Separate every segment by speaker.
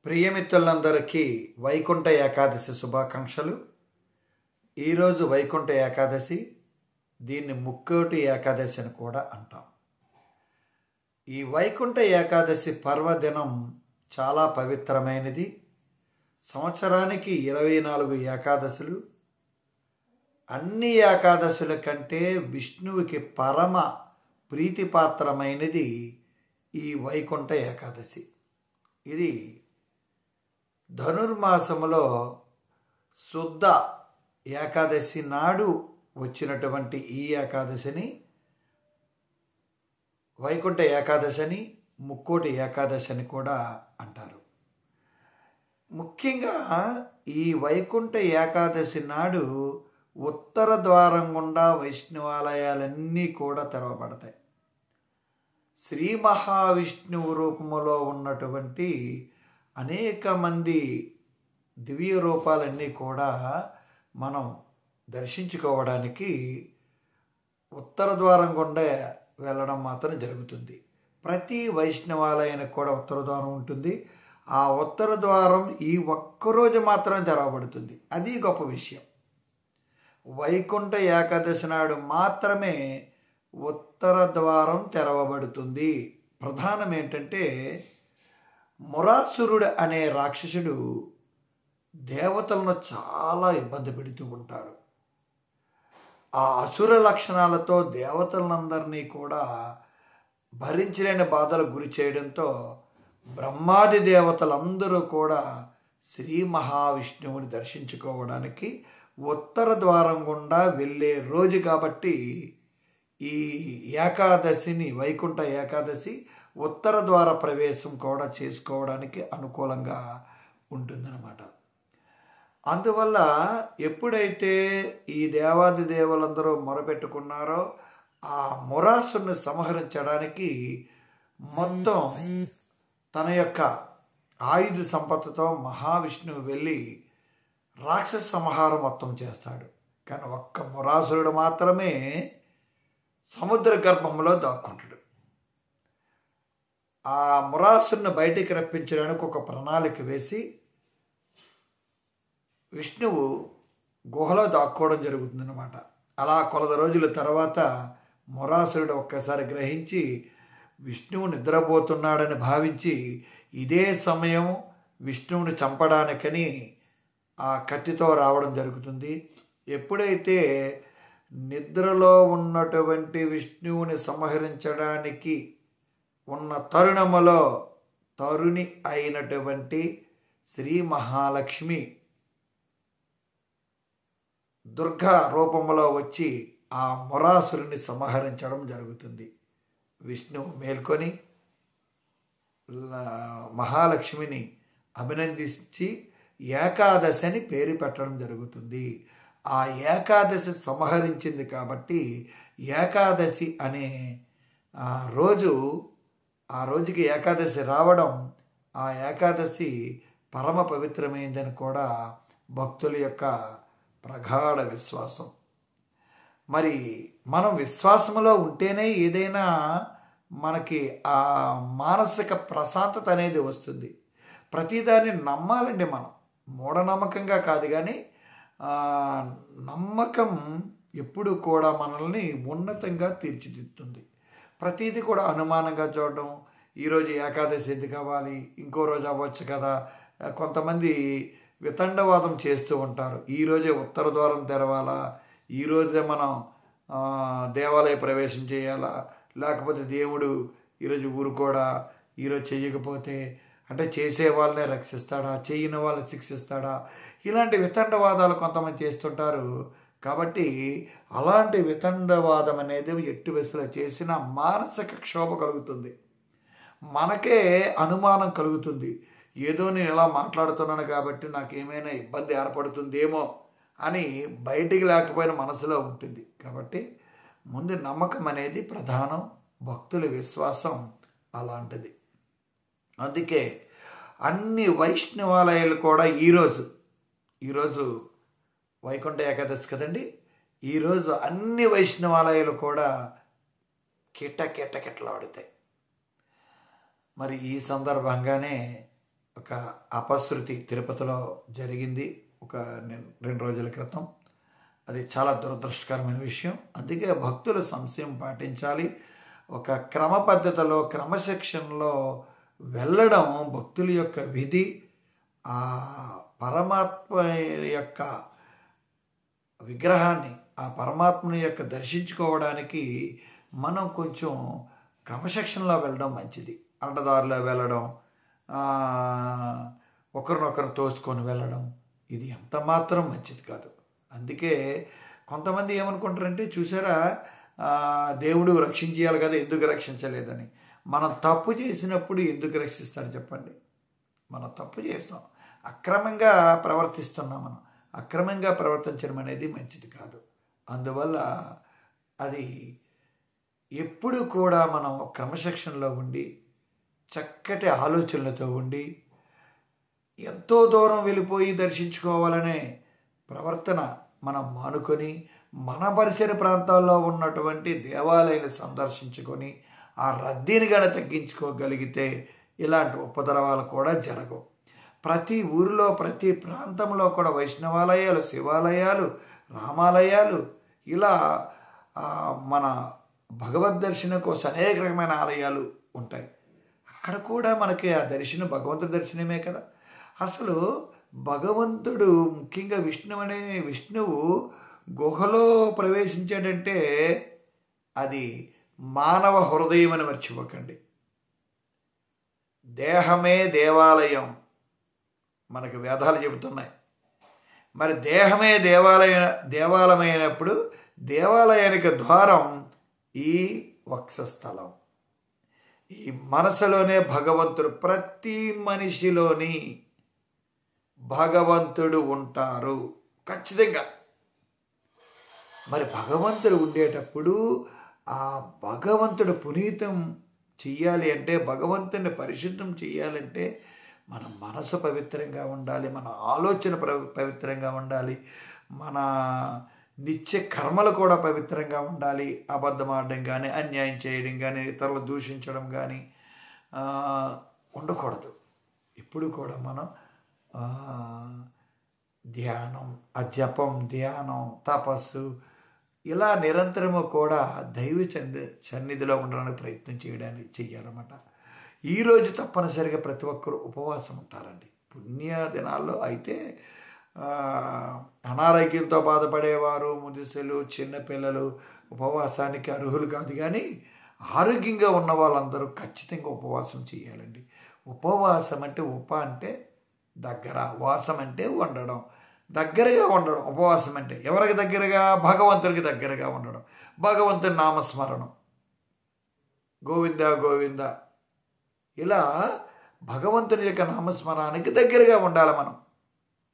Speaker 1: ప్రియమిత్రులందరికీ వైకుంఠ ఏకాదశి శుభాకాంక్షలు. ఈరోజు వైకుంఠ ఏకాదశి, దీన్ని ముక్కోటి ఏకాదశి అని కూడా అంటాం. ఈ వైకుంఠ ఏకాదశి పర్వదినం చాలా పవిత్రమైనది. సంవత్సరానికి 24 ఏకాదశులు. అన్ని ఏకాదశుల కంటే విష్ణువుకి పరమ ప్రీతిపాత్రమైనది ఈ వైకుంఠ ఏకాదశి. ఇది ధనుర్మాసములో శుద్ధ ఏకాదశి నాడు వచ్చినటువంటి ఈ ఏకాదశిని వైకుంఠ ఏకాదశి అని, ముక్కోటి ఏకాదశి అని కూడా అంటారు. ముఖ్యంగా ఈ వైకుంఠ ఏకాదశి నాడు ఉత్తర ద్వారం గుండా వైష్ణవాలయాలన్నీ కూడా తెరవబడతాయి. శ్రీ మహావిష్ణువు రూపములో ఉన్నటువంటి అనేక మంది దివ్య రూపాలన్నీ కూడా మనం దర్శించుకోవడానికి ఉత్తర ద్వారం గుండా వెళ్ళడం మాత్రం జరుగుతుంది. ప్రతి వైష్ణవాలయానికి కూడా ఉత్తర ద్వారం ఉంటుంది. ఆ ఉత్తర ద్వారం ఈ ఒక్కరోజు మాత్రం తెరవబడుతుంది. అది గొప్ప విషయం. వైకుంఠ ఏకాదశి నాడు మాత్రమే ఉత్తర ద్వారం తెరవబడుతుంది. ప్రధానం ఏంటంటే, మురాసురుడు అనే రాక్షసుడు దేవతలను చాలా ఇబ్బంది పెడుతూ ఉంటాడు. ఆ అసుర లక్షణాలతో దేవతలందరినీ కూడా భరించలేని బాధలకు గురి చేయడంతో బ్రహ్మాది దేవతలందరూ కూడా శ్రీ మహావిష్ణువుని దర్శించుకోవడానికి ఉత్తర ద్వారం గుండా వెళ్ళే రోజు కాబట్టి ఈ ఏకాదశిని, వైకుంఠ ఏకాదశి ఉత్తర ద్వార ప్రవేశం కూడా చేసుకోవడానికి అనుకూలంగా ఉంటుందన్నమాట. అందువల్ల ఎప్పుడైతే ఈ దేవాది దేవులందరూ మొరపెట్టుకున్నారో ఆ మురాసుని సంహరించడానికి మొత్తం తన యొక్క ఆయుధ సంపత్తితో మహావిష్ణువు వెళ్ళి రాక్షస సంహారం మొత్తం చేస్తాడు. కానీ ఒక్క మురాసురుడు మాత్రమే సముద్ర గర్భంలో దాక్కుంటాడు. ఆ మురాసుని బయటికి రప్పించడానికి ఒక ప్రణాళిక వేసి విష్ణువు గుహలో దాక్కోవడం జరుగుతుందన్నమాట. అలా కొలది రోజుల తర్వాత మురాసురుడు ఒక్కసారి గ్రహించి విష్ణువు నిద్రపోతున్నాడని భావించి ఇదే సమయం విష్ణువుని చంపడానికని ఆ కత్తితో రావడం జరుగుతుంది. ఎప్పుడైతే నిద్రలో ఉన్నటువంటి విష్ణువుని సంహరించడానికి ఉన్న తరుణములో తరుణి అయినటువంటి శ్రీ మహాలక్ష్మి దుర్గా రూపంలో వచ్చి ఆ మురాసురుని సంహరించడం జరుగుతుంది. విష్ణువు మేల్కొని మహాలక్ష్మిని అభినందించి ఏకాదశి అని పేరు పెట్టడం జరుగుతుంది. ఆ ఏకాదశి సంహరించింది కాబట్టి ఏకాదశి అనే ఆ రోజుకి ఏకాదశి రావడం, ఆ ఏకాదశి పరమ పవిత్రమైందని కూడా భక్తుల యొక్క ప్రగాఢ విశ్వాసం. మరి మనం విశ్వాసంలో ఉంటేనే ఏదైనా మనకి ఆ మానసిక ప్రశాంతత అనేది వస్తుంది. ప్రతిదాన్ని నమ్మాలండి. మనం మూఢనమ్మకంగా కాదు, కానీ నమ్మకం ఎప్పుడు కూడా మనల్ని ఉన్నతంగా తీర్చిదిద్దుతుంది. ప్రతిదీ కూడా అనుమానంగా చూడడం, ఈరోజు ఏకాదశి ఎందుకు అవ్వాలి, ఇంకో రోజు అవ్వచ్చు కదా. కొంతమంది వితండవాదం చేస్తూ ఉంటారు. ఈరోజే ఉత్తర ద్వారం తెరవాలా, ఈరోజే మనం దేవాలయ ప్రవేశం చేయాలా, లేకపోతే దేవుడు ఈరోజు ఊరుకోడా, ఈరోజు చెయ్యకపోతే అంటే చేసే వాళ్ళనే రక్షిస్తాడా, చేయని వాళ్ళని శిక్షిస్తాడా, ఇలాంటి వితండవాదాలు కొంతమంది చేస్తుంటారు. కాబట్టి అలాంటి వితండవాదం అనేది ఎట్టి వయసులో చేసిన మానసిక క్షోభ కలుగుతుంది. మనకే అనుమానం కలుగుతుంది. ఏదో నేను ఇలా మాట్లాడుతున్నాను కాబట్టి నాకేమైనా ఇబ్బంది ఏర్పడుతుందేమో అని బయటికి లేకపోయిన మనసులో ఉంటుంది. కాబట్టి ముందు నమ్మకం అనేది ప్రధానం. భక్తుల విశ్వాసం అలాంటిది. అందుకే అన్ని వైష్ణవాలయాలు కూడా ఈరోజు వైకుంఠ ఏకాదశి కదండి. ఈరోజు అన్ని వైష్ణవాలయాలు కూడా కిటకిటలాడుతాయి. మరి ఈ సందర్భంగానే ఒక అపశృతి తిరుపతిలో జరిగింది ఒక 2 రోజుల క్రితం. అది చాలా దురదృష్టకరమైన విషయం. అందుకే భక్తులు సంశయం పాటించాలి. ఒక క్రమ పద్ధతిలో క్రమశిక్షణలో వెళ్ళడం భక్తుల యొక్క విధి. ఆ పరమాత్మ యొక్క విగ్రహాన్ని, ఆ పరమాత్మని యొక్క దర్శించుకోవడానికి మనం కొంచెం క్రమశిక్షణలో వెళ్ళడం మంచిది. అడ్డదారిలో వెళ్ళడం, ఒకరినొకరు తోసుకొని వెళ్ళడం, ఇది ఎంత మాత్రం మంచిది కాదు. అందుకే కొంతమంది ఏమనుకుంటారంటే, చూసారా దేవుడు రక్షించేయాలి కదా, ఎందుకు రక్షించలేదని. మనం తప్పు చేసినప్పుడు ఎందుకు రక్షిస్తాడు చెప్పండి? మనం తప్పు చేస్తాం, అక్రమంగా ప్రవర్తిస్తున్నాం. మనం అక్రమంగా ప్రవర్తించడం అనేది మంచిది కాదు. అందువల్ల అది ఎప్పుడు కూడా మనం క్రమశిక్షణలో ఉండి, చక్కటి ఆలోచనలతో ఉండి, ఎంతో దూరం వెళ్ళిపోయి దర్శించుకోవాలనే ప్రవర్తన మనం మానుకొని, మన పరిసర ప్రాంతాల్లో ఉన్నటువంటి దేవాలయాలు సందర్శించుకొని ఆ రద్దీని కానీ తగ్గించుకోగలిగితే ఇలాంటి ఉపద్రవాలు కూడా జరగవు. ప్రతి ఊరిలో, ప్రతి ప్రాంతంలో కూడా వైష్ణవాలయాలు, శివాలయాలు, రామాలయాలు, ఇలా మన భగవద్ దర్శనం కోసం అనేక రకమైన ఆలయాలు ఉంటాయి. అక్కడ కూడా మనకి ఆ దర్శనం భగవంతుడి దర్శనమే కదా. అసలు భగవంతుడు, ముఖ్యంగా విష్ణువు గుహలో ప్రవేశించాడంటే అది మానవ హృదయం అని మర్చిపోకండి. దేహమే దేవాలయం మనకు వేదాలు చెబుతున్నాయి. మరి దేహమే దేవాలయమైనప్పుడు దేవాలయానికి ద్వారం ఈ వక్షస్థలం. ఈ మనసులోనే భగవంతుడు, ప్రతి మనిషిలోని భగవంతుడు ఉంటారు ఖచ్చితంగా. మరి భగవంతుడు ఉండేటప్పుడు ఆ భగవంతుడు పునీతం చెయ్యాలి అంటే, భగవంతుని పరిశుద్ధం చెయ్యాలంటే మన మనసు పవిత్రంగా ఉండాలి, మన ఆలోచన పవిత్రంగా ఉండాలి, మన నిత్య కర్మలు కూడా పవిత్రంగా ఉండాలి. అబద్ధం ఆడడం కానీ, అన్యాయం చేయడం కానీ, ఇతరులు దూషించడం కానీ ఉండకూడదు. ఇప్పుడు కూడా మనం ధ్యానం, జపం, ధ్యానం, తపస్సు, ఇలా నిరంతరము కూడా దైవ సన్నిధిలో ఉండడానికి ప్రయత్నం చేయాలన్నమాట. ఈరోజు తప్పనిసరిగా ప్రతి ఒక్కరు ఉపవాసం ఉంటారండి. పుణ్య దినాల్లో అయితే అనారోగ్యంతో బాధపడేవారు, ముదిసలు, చిన్నపిల్లలు ఉపవాసానికి అర్హులు కాదు. కానీ ఆరోగ్యంగా ఉన్న వాళ్ళందరూ ఖచ్చితంగా ఉపవాసం చేయాలండి. ఉపవాసం అంటే అంటే దగ్గర, వాసం అంటే ఉండడం, దగ్గరగా ఉండడం. ఉపవాసం అంటే ఎవరికి దగ్గరగా? భగవంతుడికి దగ్గరగా ఉండడం. భగవంతుని నామస్మరణం, గోవింద గోవింద, ఇలా భగవంతుని యొక్క నామస్మరణానికి దగ్గరగా ఉండాలి మనం.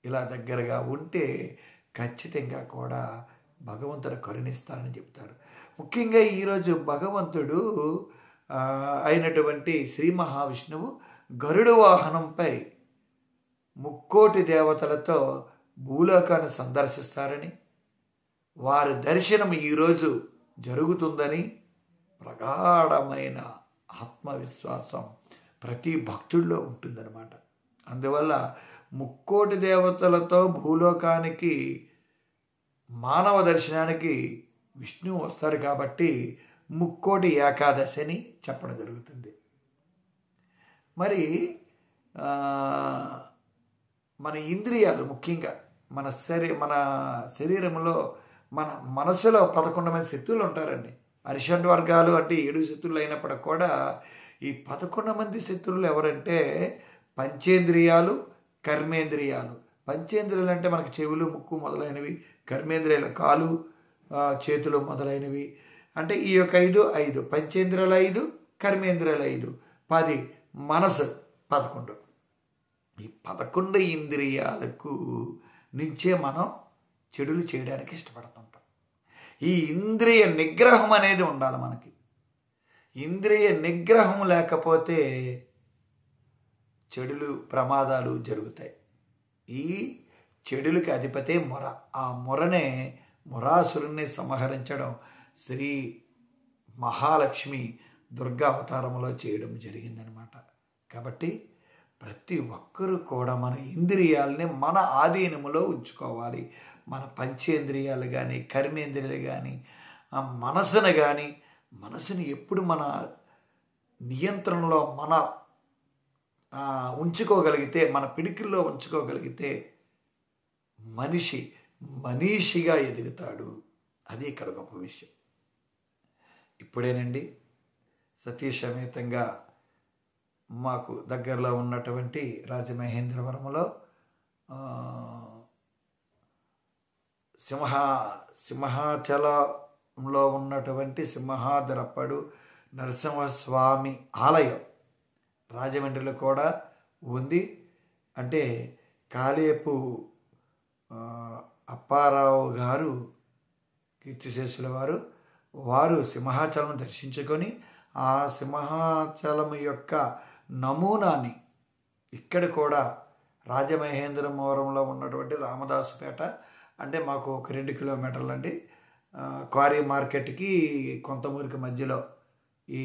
Speaker 1: ఇలా దగ్గరగా ఉంటే ఖచ్చితంగా కూడా భగవంతుడు కరుణిస్తారని చెప్తారు. ముఖ్యంగా ఈరోజు భగవంతుడు అయినటువంటి శ్రీ మహావిష్ణువు గరుడు వాహనంపై ముక్కోటి దేవతలతో భూలోకాన్ని సందర్శిస్తారని, వారి దర్శనం ఈరోజు జరుగుతుందని ప్రగాఢమైన ఆత్మవిశ్వాసం ప్రతి భక్తుడిలో ఉంటుందన్నమాట. అందువల్ల ముక్కోటి దేవతలతో భూలోకానికి మానవ దర్శనానికి విష్ణువు వస్తారు కాబట్టి ముక్కోటి ఏకాదశి అని చెప్పడం జరుగుతుంది. మరి మన ఇంద్రియాలు, ముఖ్యంగా మన శరీరంలో, మన మనసులో 11 మంది శక్తులు ఉంటారండి. అరిషడ్ వర్గాలు అంటే 7 శక్తులు అయినప్పటికి కూడా ఈ 11 మంది శక్తులు ఎవరంటే పంచేంద్రియాలు, కర్మేంద్రియాలు. పంచేంద్రియాలు అంటే మనకి చెవులు, ముక్కు మొదలైనవి. కర్మేంద్రియాలు కాలు, చేతులు మొదలైనవి. అంటే ఈ యొక్క 5 పంచేంద్రియాలు 5, కర్మేంద్రియాలు 5, 10, మనసు 11. ఈ 11 ఇంద్రియాలకు నుంచే మనం చెడులు చేయడానికి ఇష్టపడుతుంటాం. ఈ ఇంద్రియ నిగ్రహం అనేది ఉండాలి మనకి. ఇంద్రియ నిగ్రహం లేకపోతే చెడులు, ప్రమాదాలు జరుగుతాయి. ఈ చెడులకి అధిపతే మొర. ఆ మొరనే, మొరాసురుణ్ణి సంహరించడం శ్రీ మహాలక్ష్మి దుర్గా అవతారంలో చేయడం జరిగిందనమాట. కాబట్టి ప్రతి ఒక్కరూ కూడా మన ఇంద్రియాలని మన ఆధీనములో ఉంచుకోవాలి. మన పంచేంద్రియాలు కానీ, కర్మేంద్రియాలు కానీ, ఆ మనసును కానీ, మనసుని ఎప్పుడు మన నియంత్రణలో మన ఉంచుకోగలిగితే, మన పిడికిల్లో ఉంచుకోగలిగితే మనిషిగా ఎదుగుతాడు. అది ఇక్కడ గొప్ప విషయం. ఇప్పుడేనండి సతీసమేతంగా మాకు దగ్గరలో ఉన్నటువంటి రాజమహేంద్రవరంలో సింహాచలంలో ఉన్నటువంటి సింహాద్రప్పడు నరసింహస్వామి ఆలయం రాజమండ్రిలో కూడా ఉంది. అంటే కాళేపు అప్పారావు గారు కీర్తిశేషుల వారు సింహాచలం దర్శించుకొని ఆ సింహాచలం యొక్క నమూనాని ఇక్కడ కూడా రాజమహేంద్రవరంలో ఉన్నటువంటి రామదాసుపేట, అంటే మాకు ఒక 2 కిలోమీటర్లు అండి, క్వారీ మార్కెట్కి కొంతమూరికి మధ్యలో ఈ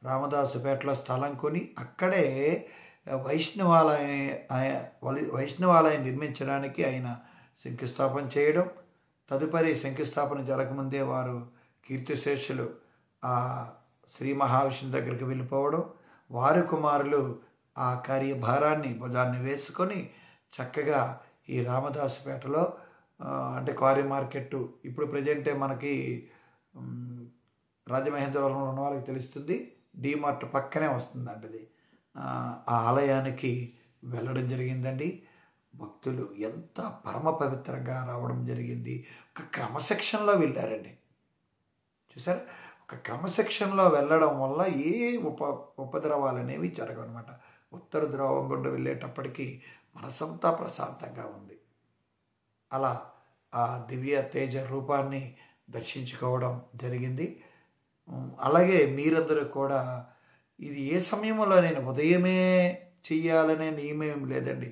Speaker 1: రామదాసుపేటలో స్థలం కొని అక్కడే వైష్ణవాలయం నిర్మించడానికి ఆయన శంకుస్థాపన చేయడం, తదుపరి శంకుస్థాపన జరగకముందే వారు కీర్తిశేషులు ఆ శ్రీ మహావిష్ణువు దగ్గరికి వెళ్ళిపోవడం, వారి కుమారులు ఆ కార్యభారాన్ని భుజాన్ని వేసుకొని చక్కగా ఈ రామదాసుపేటలో అంటే క్వారీ మార్కెట్ ఇప్పుడు ప్రజెంటే మనకి రాజమహేంద్రవరంలో ఉన్న వాళ్ళకి తెలుస్తుంది, డీమార్ట్ పక్కనే వస్తుందండి అది. ఆ ఆలయానికి వెళ్ళడం జరిగిందండి. భక్తులు ఎంత పరమ పవిత్రంగా రావడం జరిగింది. ఒక క్రమశిక్షణలో వెళ్ళారండి. చూసారా, ఒక క్రమశిక్షణలో వెళ్ళడం వల్ల ఏ ఉపద్రవాలు అనేవి జరగవన్నమాట. ఉత్తర ధ్రువం గుండా వెళ్ళేటప్పటికీ మనసంతా ప్రశాంతంగా ఉంది. అలా ఆ దివ్య తేజ రూపాన్ని దర్శించుకోవడం జరిగింది. అలాగే మీరందరూ కూడా ఇది ఏ సమయంలో నేను ఉదయమే చెయ్యాలనే నియమం లేదండి.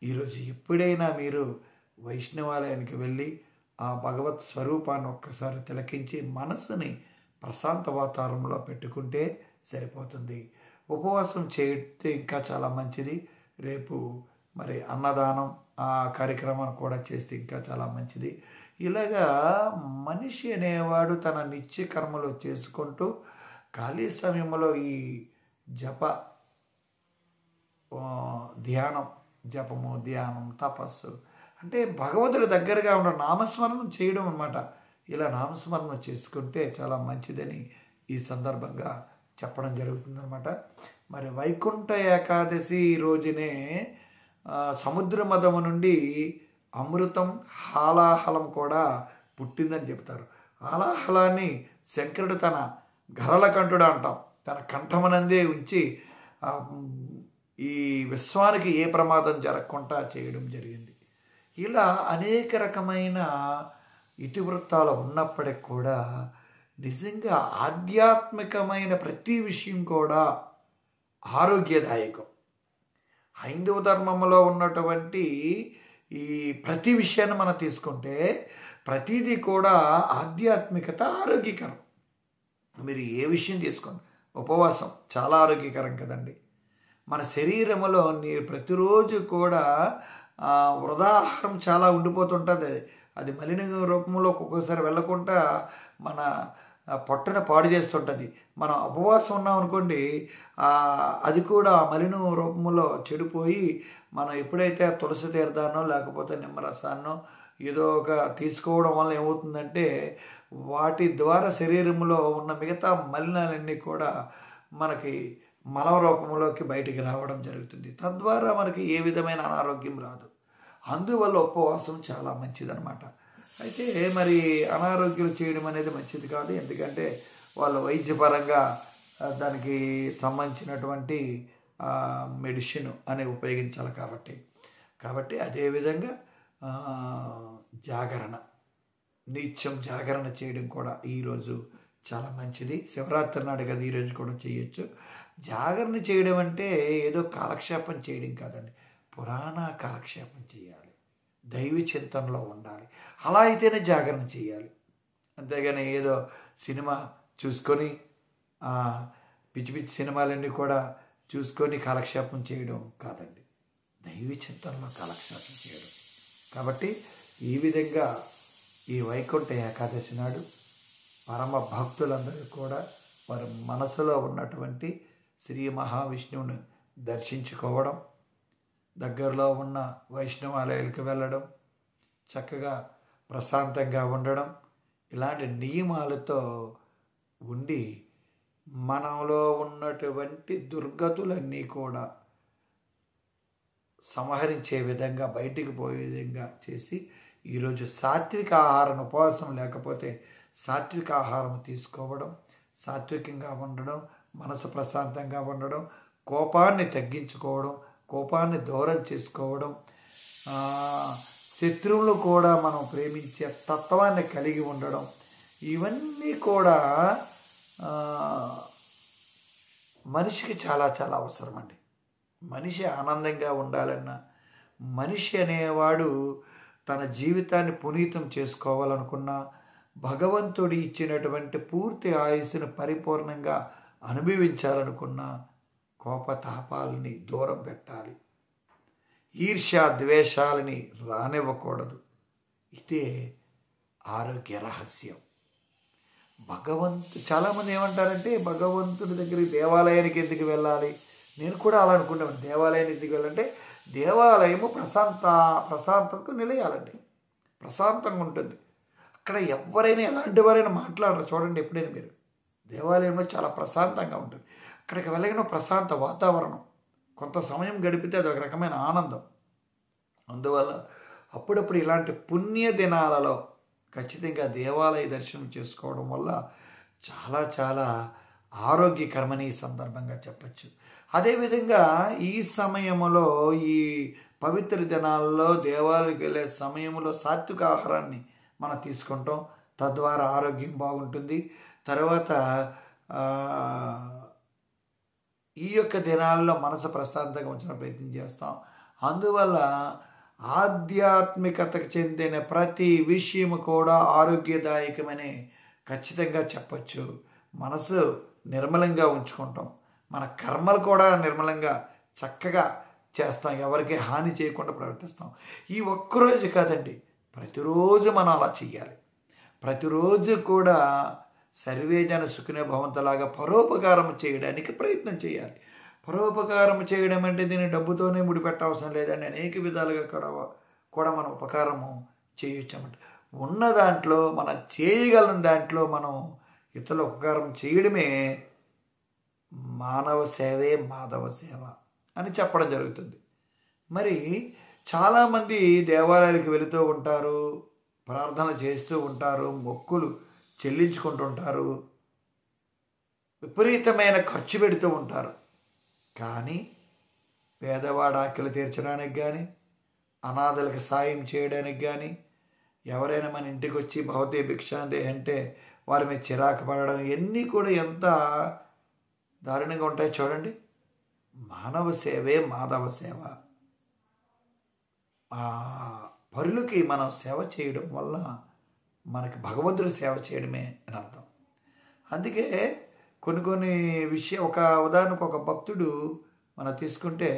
Speaker 1: ఈరోజు ఎప్పుడైనా మీరు వైష్ణవాలయానికి వెళ్ళి ఆ భగవత్ స్వరూపాన్ని ఒక్కసారి తిలకించి మనసుని ప్రశాంత వాతావరణంలో పెట్టుకుంటే సరిపోతుంది. ఉపవాసం చేస్తే ఇంకా చాలా మంచిది. రేపు మరి అన్నదానం ఆ కార్యక్రమాన్ని కూడా చేస్తే ఇంకా చాలా మంచిది. ఇలాగా మనిషి అనేవాడు తన నిత్య కర్మలు చేసుకుంటూ ఖాళీ సమయంలో ఈ జపము, ధ్యానం, తపస్సు అంటే భగవంతుడి దగ్గరగా ఉన్న నామస్మరణం చేయడం అన్నమాట. ఇలా నామస్మరణం చేసుకుంటే చాలా మంచిదని ఈ సందర్భంగా చెప్పడం జరుగుతుందన్నమాట. మరి వైకుంఠ ఏకాదశి రోజునే సముద్ర మదము నుండి అమృతం హాలాహలం కూడా పుట్టిందని చెప్తారు. హాలాహలాన్ని శంకరుడు తన గరళకంఠుడు అంటాం, తన కంఠమనందే ఉంచి ఈ విశ్వానికి ఏ ప్రమాదం జరగకుండా చేయడం జరిగింది. ఇలా అనేక రకమైన ఇతివృత్తాలు ఉన్నప్పటికి కూడా నిజంగా ఆధ్యాత్మికమైన ప్రతి విషయం కూడా ఆరోగ్యదాయకం. హైందవ ధర్మంలో ఉన్నటువంటి ఈ ప్రతి విషయాన్ని మనం తీసుకుంటే ప్రతిదీ కూడా ఆధ్యాత్మికత ఆరోగ్యకరం. మీరు ఏ విషయం తీసుకోండి, ఉపవాసం చాలా ఆరోగ్యకరం కదండి. మన శరీరంలో మీరు ప్రతిరోజు కూడా వృధాహారం చాలా ఉండిపోతుంటుంది. అది మలిన రూపంలో ఒక్కొక్కసారి వెళ్ళకుండా మన పొట్టను పాడు చేస్తుంటుంది. మనం ఉపవాసం ఉన్నాం అనుకోండి, అది కూడా మలిన రూపంలో చెడిపోయి మనం ఎప్పుడైతే తులసి తీర్థాన్నో లేకపోతే నిమ్మరసాన్నో ఏదో ఒక తీసుకోవడం వల్ల ఏమవుతుందంటే వాటి ద్వారా శరీరంలో ఉన్న మిగతా మలినాలన్నీ కూడా మనకి మల రూపంలోకి బయటికి రావడం జరుగుతుంది. తద్వారా మనకి ఏ విధమైన అనారోగ్యం రాదు. అందువల్ల ఉపవాసం చాలా మంచిదన్నమాట. అయితే మరి అనారోగ్యాలు చేయడం అనేది మంచిది కాదు. ఎందుకంటే వాళ్ళు వైద్యపరంగా దానికి సంబంధించినటువంటి మెడిసిన్ అనేది ఉపయోగించాలి కాబట్టి అదేవిధంగా జాగరణ, నిత్యం జాగరణ చేయడం కూడా ఈరోజు చాలా మంచిది. శివరాత్రి నాడు కదా ఈరోజు కూడా చేయొచ్చు. జాగరణ చేయడం అంటే ఏదో కాలక్షేపం చేయడం కాదండి, పురాణ కాలక్షేపం చేయాలి, దైవ చింతనలో ఉండాలి. అలా అయితేనే జాగరణ చేయాలి. అంతేగాని ఏదో సినిమా చూసుకొని పిచ్చి పిచ్చి సినిమాలన్నీ కూడా చూసుకొని కాలక్షేపం చేయడం కాదండి, దైవ చింతనలో కాలక్షేపం చేయడం. కాబట్టి ఈ విధంగా ఈ వైకుంఠ ఏకాదశి నాడు పరమ భక్తులందరూ కూడా వారి మనసులో ఉన్నటువంటి శ్రీ మహావిష్ణువుని దర్శించుకోవడం, దగ్గరలో ఉన్న వైష్ణవాలయాలకు వెళ్ళడం, చక్కగా ప్రశాంతంగా ఉండడం, ఇలాంటి నియమాలతో ఉండి మనలో ఉన్నటువంటి దుర్గతులన్నీ కూడా సంహరించే విధంగా, బయటికి పోయే విధంగా చేసి ఈరోజు సాత్విక ఆహారం, ఉపవాసం లేకపోతే సాత్విక ఆహారం తీసుకోవడం, సాత్వికంగా ఉండడం, మనసు ప్రశాంతంగా ఉండడం, కోపాన్ని తగ్గించుకోవడం, కోపాన్ని దూరం చేసుకోవడం, శత్రువులు కూడా మనం ప్రేమించే తత్వాన్ని కలిగి ఉండడం, ఇవన్నీ కూడా మనిషికి చాలా చాలా అవసరం అండి. మనిషి ఆనందంగా ఉండాలన్నా, మనిషి అనేవాడు తన జీవితాన్ని పునీతం చేసుకోవాలనుకున్నా, భగవంతుడు ఇచ్చినటువంటి పూర్తి ఆయుస్సును పరిపూర్ణంగా అనుభవించాలనుకున్నా కోపతాపాలని దూరం పెట్టాలి, ఈర్ష్య ద్వేషాలని రానివ్వకూడదు. ఇదే ఆరోగ్య రహస్యం. చాలామంది ఏమంటారంటే భగవంతుడి దగ్గరికి దేవాలయానికి ఎందుకు వెళ్ళాలి? నేను కూడా అలా అనుకున్నాను. దేవాలయానికి ఎందుకు వెళ్ళాలంటే దేవాలయము ప్రశాంతతకు నిలయాలండి, ప్రశాంతంగా ఉంటుంది. అక్కడ ఎవరైనా ఎలాంటి వారైనా మాట్లాడరు. చూడండి, ఎప్పుడైనా మీరు దేవాలయంలో చాలా ప్రశాంతంగా ఉంటుంది. అక్కడికి వెళ్ళగిన ప్రశాంత వాతావరణం, కొంత సమయం గడిపితే అది ఒక రకమైన ఆనందం. అందువల్ల అప్పుడప్పుడు ఇలాంటి పుణ్య దినాలలో ఖచ్చితంగా దేవాలయ దర్శనం చేసుకోవడం వల్ల చాలా చాలా ఆరోగ్యకరమని ఈ సందర్భంగా చెప్పచ్చు. అదేవిధంగా ఈ సమయంలో, ఈ పవిత్ర దినాల్లో దేవాలయకి వెళ్ళే సమయంలో సాత్విక ఆహారాన్ని మనం తీసుకుంటాం, తద్వారా ఆరోగ్యం బాగుంటుంది. తర్వాత ఈ యొక్క దినాల్లో మనసు ప్రశాంతంగా ఉంచిన ప్రయత్నం చేస్తాం. అందువల్ల ఆధ్యాత్మికతకు చెందిన ప్రతి విషయం కూడా ఆరోగ్యదాయకమని ఖచ్చితంగా చెప్పచ్చు. మనసు నిర్మలంగా ఉంచుకుంటాం, మన కర్మలు కూడా నిర్మలంగా చక్కగా చేస్తాం, ఎవరికి హాని చేయకుండా ప్రవర్తిస్తాం. ఈ ఒక్కరోజు కాదండి, ప్రతిరోజు మనం అలా చెయ్యాలి. ప్రతిరోజు కూడా సర్వేజన సుఖినో భవంతలాగా పరోపకారం చేయడానికి ప్రయత్నం చేయాలి. పరోపకారం చేయడం అంటే దీన్ని డబ్బుతోనే ముడిపెట్టవసరం లేదని అనేక విధాలుగా కూడా మనం ఉపకారము చేయొచ్చన్నమాట. ఉన్న దాంట్లో మనం చేయగలం దాంట్లో మనం ఇతరుల ఉపకారం చేయడమే మానవ సేవే మాధవ సేవ అని చెప్పడం జరుగుతుంది. మరి చాలామంది దేవాలయాలకు వెళుతూ ఉంటారు, ప్రార్థనలు చేస్తూ ఉంటారు, మొక్కులు చెల్లించుకుంటుంటారు, విపరీతమైన ఖర్చు పెడుతూ ఉంటారు. కానీ పేదవాడి ఆకలి తీర్చడానికి కానీ, అనాథలకు సాయం చేయడానికి కానీ, ఎవరైనా మన ఇంటికి వచ్చి భవతే భిక్షాందే అంటే వారి మీద చిరాకు పడడం, ఇవన్నీ కూడా ఎంత దారుణంగా ఉంటాయి చూడండి. మానవ సేవే మాధవ సేవ. పరులకి మనం సేవ చేయడం వల్ల మనకి భగవంతుడి సేవ చేయడమే అని అర్థం. అందుకే కొన్ని ఒక ఉదాహరణకు ఒక భక్తుడు మనం తీసుకుంటే,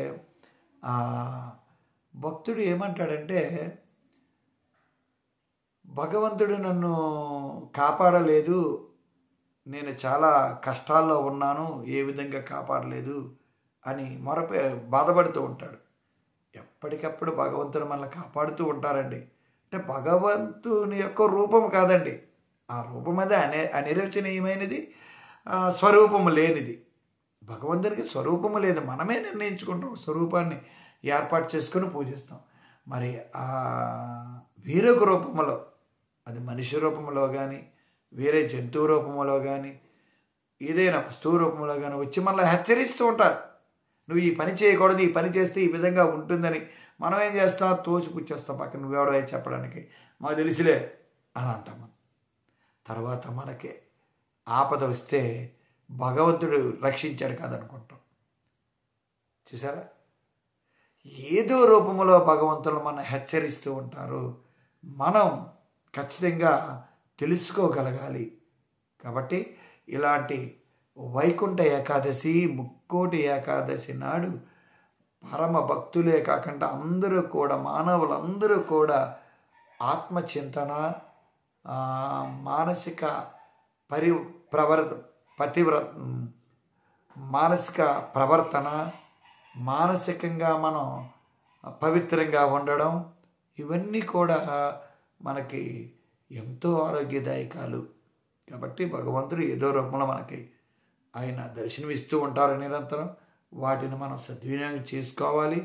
Speaker 1: భక్తుడు ఏమంటాడంటే, భగవంతుడు నన్ను కాపాడలేదు, నేను చాలా కష్టాల్లో ఉన్నాను, ఏ విధంగా కాపాడలేదు అని బాధపడుతూ ఉంటాడు. ఎప్పటికప్పుడు భగవంతుడు మనల్ని కాపాడుతూ ఉంటారండి. అంటే భగవంతుని యొక్క రూపం కాదండి, ఆ రూపం అనేది అనిర్వచనీయమైనది, స్వరూపము లేనిది. భగవంతునికి స్వరూపము లేదు, మనమే నిర్ణయించుకుంటాం, స్వరూపాన్ని ఏర్పాటు చేసుకుని పూజిస్తాం. మరి ఆ వేరొక రూపంలో, అది మనిషి రూపంలో కానీ, వేరే జంతువు రూపంలో కానీ, ఏదైనా వస్తువు రూపంలో కానీ వచ్చి మనల్ని హెచ్చరిస్తూ ఉంటారు. నువ్వు ఈ పని చేయకూడదు, ఈ పని చేస్తే ఈ విధంగా ఉంటుందని. మనం ఏం చేస్తాం? తోసిపుచ్చేస్తాం పక్కన, నువ్వెవడో చెప్పడానికి, మాకు తెలిసిలే అని అంటాం. తర్వాత మనకి ఆపద వస్తే భగవంతుడు రక్షించాడు కాదనుకుంటాం. చూసారా? ఏదో రూపంలో భగవంతుడు మనం హెచ్చరిస్తూ ఉంటారు. మనం ఖచ్చితంగా తెలుసుకోగలగాలి. కాబట్టి ఇలాంటి వైకుంఠ ఏకాదశి, ముక్కోటి ఏకాదశి నాడు పరమ భక్తులే కాకుండా అందరూ కూడా, మానవులందరూ కూడా ఆత్మచింతన, మానసిక మానసిక ప్రవర్తన, మానసికంగా మనం పవిత్రంగా ఉండడం, ఇవన్నీ కూడా మనకి ఎంతో ఆరోగ్యదాయకాలు. కాబట్టి భగవంతుడు ఏదో రూపంలో మనకి ఆయన దర్శనమిస్తూ ఉంటారు నిరంతరం. వాటిని మనం సద్వినియోగం చేసుకోవాలి.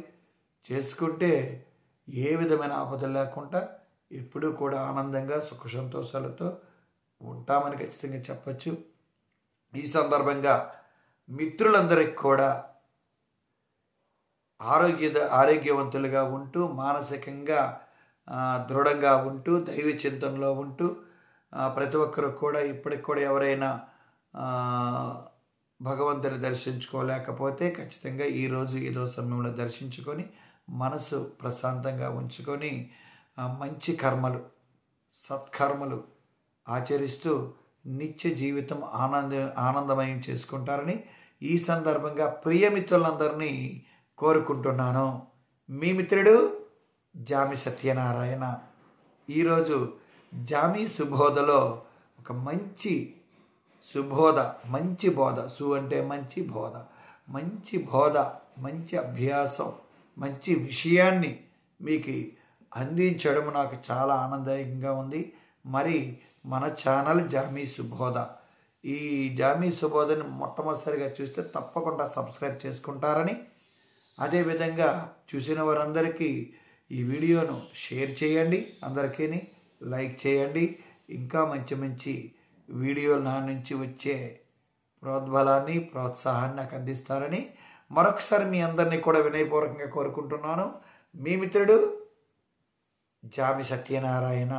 Speaker 1: చేసుకుంటే ఏ విధమైన ఆపదలు లేకుండా ఎప్పుడూ కూడా ఆనందంగా సుఖ సంతోషాలతో ఉంటామని ఖచ్చితంగా చెప్పచ్చు. ఈ సందర్భంగా మిత్రులందరికీ కూడా ఆరోగ్యవంతులుగా ఉంటూ, మానసికంగా దృఢంగా ఉంటూ, దైవ చింతనలో ఉంటూ, ప్రతి ఒక్కరు కూడా ఇప్పటికి కూడా ఎవరైనా భగవంతుని దర్శించుకోలేకపోతే ఖచ్చితంగా ఈరోజు ఏదో సమయంలో దర్శించుకొని మనసు ప్రశాంతంగా ఉంచుకొని మంచి కర్మలు, సత్కర్మలు ఆచరిస్తూ నిత్య జీవితం ఆనందమయం చేసుకుంటారని ఈ సందర్భంగా ప్రియమిత్రులందరినీ కోరుకుంటున్నాను. మీ మిత్రుడు జామి సత్యనారాయణ. ఈరోజు జామి సుబోధలో ఒక మంచి సుబోధ, మంచి బోధ, అంటే మంచి బోధ, మంచి అభ్యాసం, మంచి విషయాన్ని మీకు అందించడం నాకు చాలా ఆనందదాయకంగా ఉంది. మరి మన ఛానల్ జామి సుబోధ, ఈ జామి సుబోధని మొట్టమొదటిసారిగా చూస్తే తప్పకుండా సబ్స్క్రైబ్ చేసుకుంటారని, అదేవిధంగా చూసిన వారందరికీ ఈ వీడియోను షేర్ చేయండి, అందరికీ లైక్ చేయండి. ఇంకా మంచి వీడియోలు నా నుంచి వచ్చే ప్రోద్బలాన్ని, ప్రోత్సాహాన్ని నాకు అందిస్తారని మరొకసారి మీ అందరినీ కూడా వినయపూర్వకంగా కోరుకుంటున్నాను. మీ మిత్రుడు జామి సత్యనారాయణ.